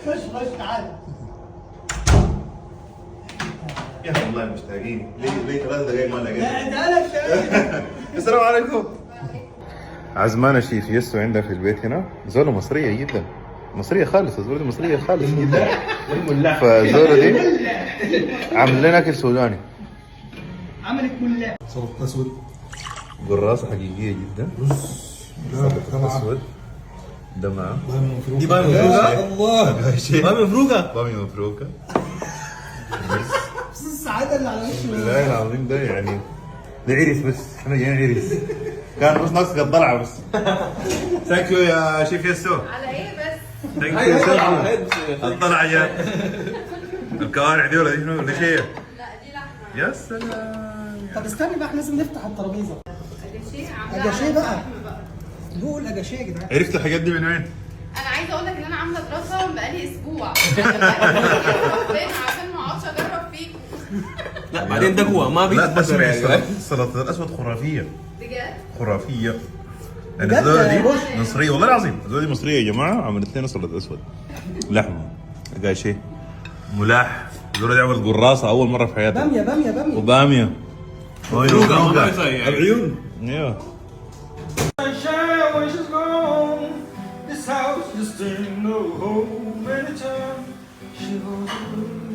خش تعال. يا والله مشتاقين ليه 3 دقايق ما لقيت. تعال. السلام عليكم. عزمانة شيف يسو عندها في البيت هنا، زولة مصرية جدا، مصرية خالص، الزولة مصرية خالص جدا. فالزولة دي عامل لنا اكل سوداني. عملت ملاح. سلطة اسود. قراصة حقيقية جدا. سلطة اسود. دمعة. دي بامية مفروكة. الله. بامية مفروكة. بامية مفروكة. بس السعادة اللي على وشه. بالله العظيم ده يعني ده عرس، بس احنا جايين عرس. كان بس ناقص الضلعة بس. ثانك يو يا شيف يسو. على ايه بس؟ ثانك يو يا الضلعة جات. الكوارع دي ولا دي شنو ولا شيء؟ لا دي لحمه. يا سلام. طب استني بقى، احنا لازم نفتح الترابيزه. اجاشيه عامله أجاشيه بقى. لحم بقى. دوق الاجاشيه يا جدعان. عرفت الحاجات دي من وين؟ انا عايزه اقول لك ان انا عامله دراسه بقالي اسبوع عشان ما اقعدش اجرب فيكم. لا بعدين ده هو ما لا بيتقدر تسمع يعني. السلطة الأسود خرافية. بجد؟ خرافية. يعني بجد الزولة يا دي باشا. مصرية والله العظيم، الزولة دي مصرية يا جماعة، عملت لنا سلطة أسود. لحمة. لقى شيء. ملاح. الزولة دي عملت قراصة أول مرة في حياتها. باميه. وبامية. العيون. ايوه. This house just ain't no home anytime she goes away.